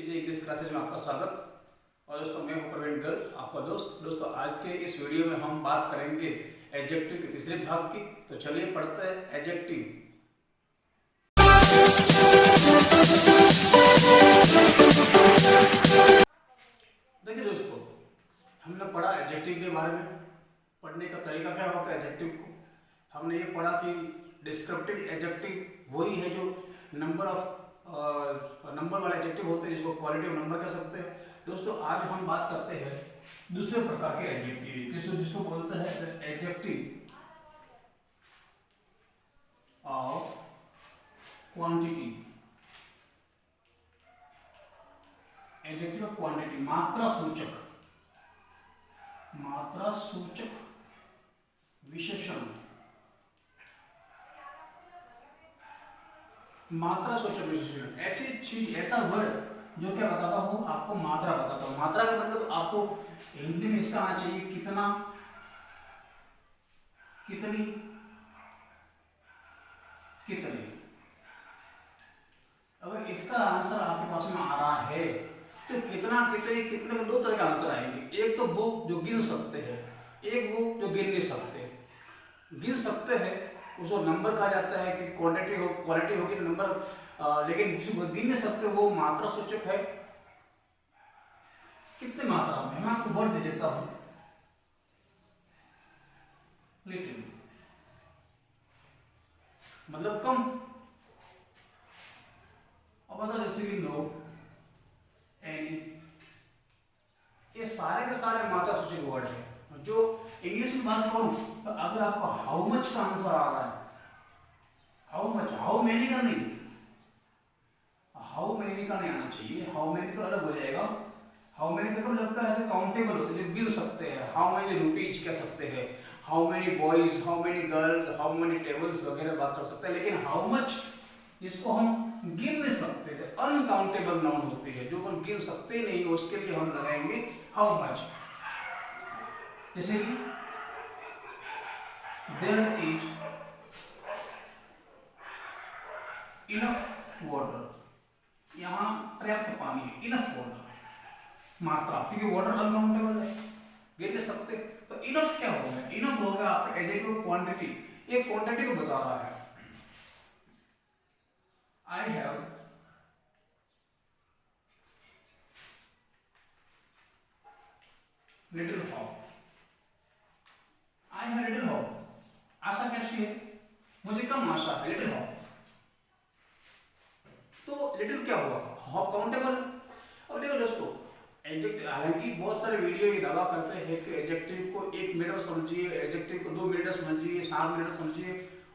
पीजे English classes में आपका स्वागत। और दोस्तों मैं हूं प्रवीण गर्ग, आपका दोस्त। दोस्तों आज के इस वीडियो में हम बात करेंगे एडजेक्टिव के तीसरे भाग की। तो चलिए पढ़ते हैं एडजेक्टिव। देखिए दोस्तों, हमने पढ़ा एडजेक्टिव के बारे में। पढ़ने का तरीका क्या होता है एडजेक्टिव को। हमने ये पढ़ा कि डिस्क्रिप्टिव एडजेक्टिव वही है जो नंबर वाले एडजेक्टिव होते हैं, जिसको क्वालिटी नंबर कह सकते हैं। दोस्तों आज हम बात करते हैं दूसरे प्रकार के एडजेक्टिव, जिसको बोलते हैं adjective of quantity. Adjective of quantity मात्रा सूचक विशेषण। मात्रा सूचक विशेषण ऐसी चीज, ऐसा वर्ड जो क्या बताता हूं आपको, मात्रा बताता हूं। मात्रा का मतलब आपको हिंदी में इसका आना चाहिए कितना, कितनी, कितने। अगर इसका आंसर आपके पास में आ रहा है तो कितना, कितने, कितने में दो तरह के आंसर आएंगे। एक तो वो जो गिन सकते हैं, एक वो जो गिन नहीं सकते। गिन सकते हैं उसको नंबर कहा जाता है कि क्वांटिटी हो, क्वालिटी होगी तो नंबर। लेकिन जिसको गिन नहीं सकते वो मात्रा सूचक है। कितने मात्रा में, मैं आपको वर्ड दे देता हूं लिटिल, मतलब कम। अब अगर जैसे कि नो, एनी, ये सारे के सारे मात्रा सूचक वर्ड है। जो इंग्लिश में बात करूं तो अगर आपको हाउ मच का आंसर आ रहा है, हाउ मच, हाउ मेनी का नहीं, हाउ मेनी का नहीं आना चाहिए। हाउ मेनी तो अलग हो जाएगा। हाउ मेनी तो लगता है काउंटेबल होते हैं, जो गिन सकते हैं। हाउ मेनी रुपीज कह सकते हैं, how many boys, how many girls, how many tables वगैरह बात कर सकते हैं। लेकिन हाउ मच जिसको हम गिन नहीं सकते थे, अनकाउंटेबल नाउन होती है, जो हम गिन सकते नहीं, उसके लिए हम लगाएंगे हाउ मच। जैसे कि देयर इज इनफ वाटर, यहां पर्याप्त पानी है, इनफ वाटर। मात्रा, क्योंकि वाटर अनकाउंटेबल है, गिन नहीं सकते। तो इनफ क्या हो गया, इनफ हो गया आपका एडजेक्टिव क्वांटिटी। एक क्वांटिटी को बता रहा है। I have little hope, I have little hope. आशा कैसी है, मुझे कम आशा है, लिटिल हॉप। तो लिटिल क्या हुआ, हॉप काउंटेबल। अब देखो दोस्तों, एडजेक्टिव, हालांकि बहुत सारे वीडियो ये दावा करते हैं कि एडजेक्टिव को 1 मिनट में समझिए, एडजेक्टिव को 2 मिनट में समझिए, 7 मिनट समझिए।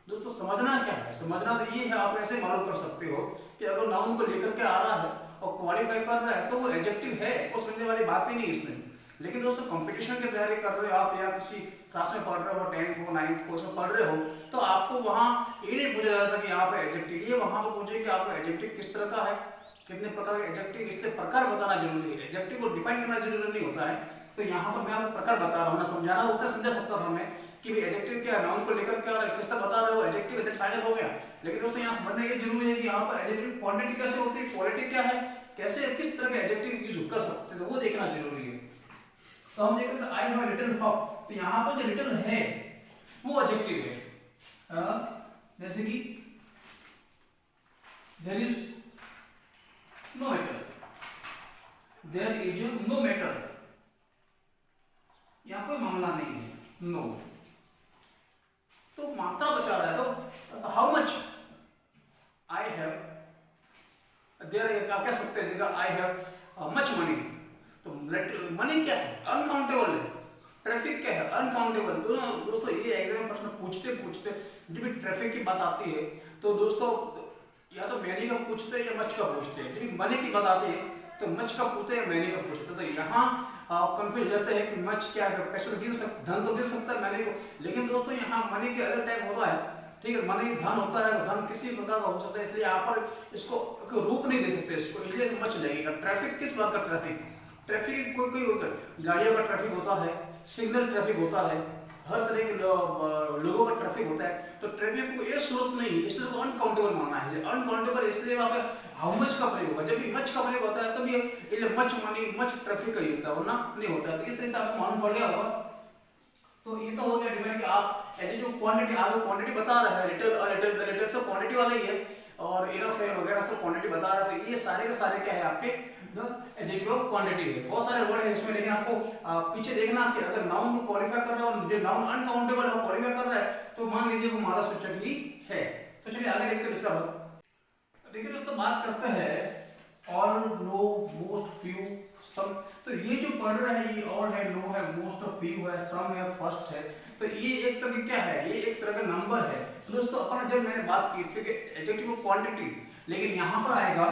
दोस्तों समझना क्या है, समझना तो ये है, आप ऐसे मालूम कर सकते हो कि अगर नाउन को लेकर के आ रहा है और क्वालिफाई कर रहा है तो वो एडजेक्टिव है, वो समझने वाली बात ही नहीं इसमें। लेकिन दोस्तों कंपटीशन की तैयारी कर रहे हो आप, या किसी क्लास में पढ़ रहे हो, 10th हो, 9th हो, उसमें पढ़ रहे हो, तो आपको वहाँ ये नहीं पूछा जाता कि यहाँ पे एडजेक्टिव, ये वहाँ पर पूछे कि आपको एडजेक्टिव किस तरह का है, कितने प्रकार के एडजेक्टिव, इसलिए प्रकार बताना जरूरी है। एडजेक्टिव को डिफाइन करना जरूरी नहीं होता है। तो यहाँ पर मैं आपको प्रकार बता रहा हूँ ना, समझाना उतना समझा सकता था मैं कि भाई एडजेक्टिव क्या है, नाउन को लेकर क्या सिस्टम बता रहे हो, एडजेक्टिव एडजेक्टिव फाइनल हो गया। लेकिन दोस्तों यहाँ समझना ये जरूरी है कि यहाँ पर एडजेक्टिव क्वांटिटी कैसे होती है, क्वालिटी क्या है, कैसे किस तरह के एडजेक्टिव यूज कर सकते हैं, वो देखना जरूरी है। तो हम देखेंगे आई हैव लिटिल हॉप, तो यहाँ पर जो लिटिल है वो एडजेक्टिव है। जैसे कि there is no matter, there is no matter, यहाँ कोई मामला नहीं है, नो। तो मात्रा बचा रहा है। तो how much, I have, there आप कह सकते हैं जगह आई हैव मच मनी। तो मनी क्या है, अनकाउंटेबल है। ट्रैफिक क्या है, अनकाउंटेबल। दोस्तों ये एग्जाम प्रश्न पूछते पूछते जब भी ट्रैफिक की बात आती है तो दोस्तों या तो मैनी का पूछते हैं या मच का पूछते हैं। जब मनी की बात आती है तो मच का पूछते हैं या मैनी का पूछते हैं। तो यहाँ आप कंफ्यूज हो जाते हैं कि मच क्या है, पैसे तो गिन सकते, धन तो गिन सकता है मैनी को। लेकिन दोस्तों यहाँ मनी के अलग टाइप होता है, ठीक है। मनी धन होता है, धन किसी प्रकार का हो सकता है, इसलिए यहाँ पर इसको रूप नहीं दे सकते इसको, इसलिए मच लगेगा। ट्रैफिक किस बात का ट्रैफिक, ट्रैफिक कोई कोई होता है, गाड़ियों का ट्रैफिक होता है, सिग्नल ट्रैफिक होता है, हर तरह के लोगों का ट्रैफिक होता है, तो ट्रैफिक को ये स्रोत नहीं, इसलिए उसको अनकाउंटेबल माना है। अनकाउंटेबल इसलिए वहाँ पे हाउ मच का प्रयोग होगा, जब भी मच का प्रयोग होता है तब ये मच मनी मच ट्रैफिक का ही होता है, वरना नहीं होता है। तो इस तरह से आपको मालूम पड़ गया होगा। तो ये तो हो गया डिपेंड कि आप ऐसे जो क्वांटिटी, आपको क्वांटिटी बता रहा है, रिटेल सब क्वांटिटी वाला ही है, और इनफ है वगैरह सब क्वांटिटी बता रहा है। तो ये सारे के सारे क्या है आपके एडजेक्टिव ऑफ क्वांटिटी है। बहुत सारे वर्ड है इसमें, लेकिन आपको पीछे देखना कि अगर नाउन को क्वालिफाई कर रहा है और जो नाउन अनकाउंटेबल है क्वालिफाई कर रहा है, तो मान लीजिए वो मादा सूचक ही है। तो चलिए आगे देखते हैं दूसरा वर्ड। देखिए दोस्तों, बात करते हैं ऑल, नो, मोस्ट, फ्यू, सम। तो ये जो पढ़ रहा है, ये ऑल है, नो है, मोस्ट, फ्यू है, सम है, फर्स्ट है। तो ये एक तरह की क्या है, ये एक तरह का नंबर है। तो दोस्तों अपन जब मैंने बात की थी कि एडजेक्टिव ऑफ क्वांटिटी, लेकिन यहां पर आएगा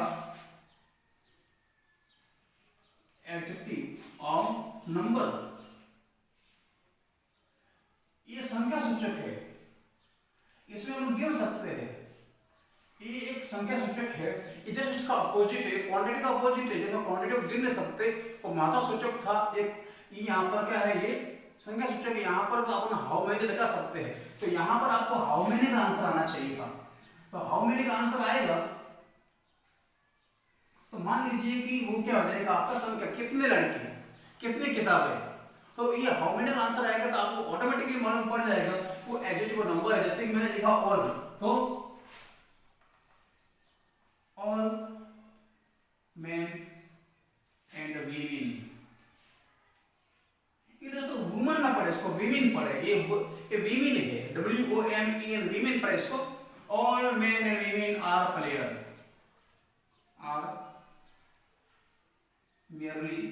एडजेक्टिव ऑफ नंबर। ये संख्या सूचक है, इसमें हम गिन सकते हैं, ये एक संख्या सूचक है। इधर इसका अपोजिट है, क्वांटिटी का अपोजिट है, जैसे क्वांटिटी को गिन नहीं सकते, तो मात्रा सूचक था एक, ये यहाँ पर क्या है, ये संख्या सूचक। यहाँ पर अपन हाउ मेनी लगा सकते हैं, तो यहाँ पर आपको हाउ मेनी का आंसर आना चाहिए था। तो हाउ मेनी का आंसर आएगा, तो मान लीजिए कि वो क्या हो जाएगा आपका संख्या, कितने लड़के, कितनी किताबें। तो ये हाउ मेनी का आंसर आएगा, तो आपको ऑटोमेटिकली मालूम पड़ जाएगा वो एडजेक्टिव नंबर है। जैसे कि मैंने लिखा ऑल, तो ऑल men and women। ये दोस्तों वुमन ना पढ़े, इसको विमेन पढ़े। ये विमेन है, WOMEN, विमेन पढ़े इसको। All men and women are player, are merely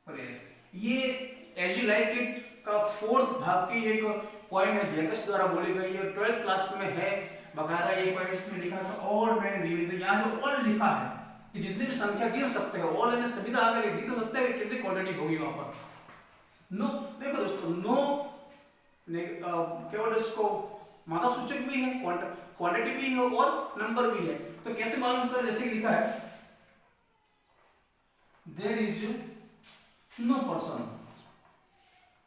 player। ये एज यू लाइक इट का 4th भाग की एक पॉइंट है, जैकस द्वारा बोली गई है, 12th क्लास में है बकायदा। ये पॉइंट इसमें लिखा था ऑल men and women। तो यहाँ जो ऑल लिखा है कि जितनी भी संख्या गिन सकते हैं, ऑल में सभी आ गए, गिन सकते हैं कितनी क्वांटिटी होगी वहां पर। नो, देखो दोस्तों, नो केवल इसको मात्रा सूचक भी है, क्वांटिटी भी है और नंबर भी है। तो कैसे मालूम होता है, जैसे लिखा है देयर इज नो पर्सन।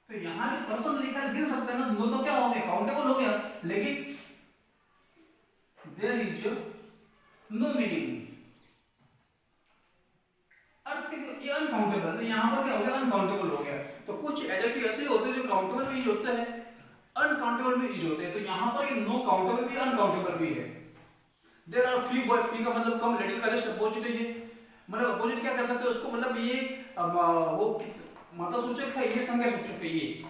तो यहां जो पर्सन लिखा है गिन सकते हैं ना, नो तो क्या हो गया, काउंटेबल हो गया, लेकिन देयर इज नो मीनिंग, अर्थ के ये अनकाउंटेबल। तो यहाँ पर क्या हो गया, अनकाउंटेबल हो गया। तो कुछ एडजेक्टिव ऐसे होते हैं जो काउंटेबल भी यूज होते हैं, अनकाउंटेबल भी यूज होते हैं। तो यहाँ पर ये नो काउंटेबल भी अनकाउंटेबल भी है। There are few boy, few का मतलब कम, लेडी का जस्ट अपोजिट है ये, मतलब अपोजिट क्या कर सकते हैं उसको, मतलब ये वो मात्रा सूचक है, ये संख्या सूचक है। ये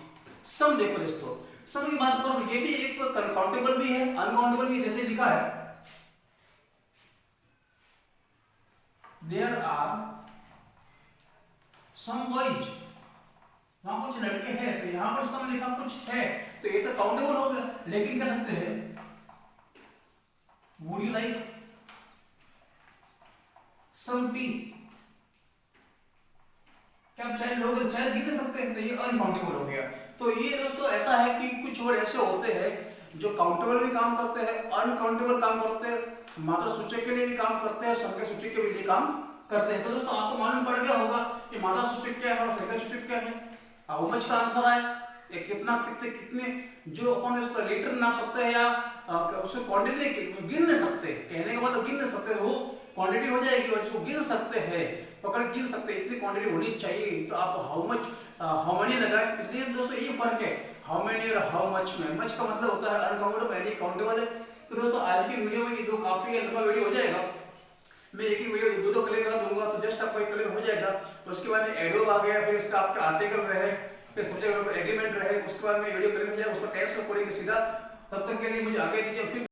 सम, देखो दोस्तों, सम की बात करो, ये भी एक काउंटेबल भी है, अनकाउंटेबल भी। जैसे लिखा है देयर आर सम बॉयज, वहां कुछ लड़के हैं, तो यहां पर सम लिखा कुछ है, तो ये तो काउंटेबल हो गया। लेकिन कह सकते हैं would you like some tea, क्या आप चाय लोगे, चाय गिन सकते हैं, तो ये अनकाउंटेबल हो गया। तो ये दोस्तों ऐसा है कि कुछ वर्ड ऐसे होते हैं जो काउंटेबल भी काम करते हैं, अनकाउंटेबल काम करते हैं, मात्रा सूचक के लिए भी काम करते हैं, संख्या सूचक के लिए काम करते हैं। तो दोस्तों आपको मालूम पड़ गया होगा कि मात्रा सूचक क्या है और संख्या सूचक क्या है। हाउ मच का आंसर आए, या कितना, कितने कितने, जो अपन उसका लीटर नाप सकते हैं या उसको क्वांटिटी गिन नहीं सकते, कहने का मतलब गिन नहीं सकते, वो क्वांटिटी हो जाएगी। और इसको गिन सकते हैं, पकड़ गिन सकते हैं, इतनी क्वांटिटी होनी चाहिए। तो आप हाउ मच, हाउ मेनी लगाए। इसलिए दोस्तों ये फर्क है हाउ मेनी और हाउ मच में। मच का मतलब होता है अनकाउंटेबल, यानी काउंटेबल है। तो दोस्तों आज की वीडियो में ये दो काफी लंबा वीडियो हो जाएगा, मैं एक ही वीडियो दो क्लिक कर दूंगा, तो जस्ट आपको एक क्लिक हो जाएगा। तो उसके बाद में एडवर्ब आ गया, फिर उसका आपका आर्टिकल रहे, फिर सब्जेक्ट वर्ब एग्रीमेंट रहे, उसके बाद में वीडियो क्लिक हो जाएगा, उसको टेक्स्ट पढ़ेंगे सीधा। तब तक के लिए मुझे आगे दीजिए, फिर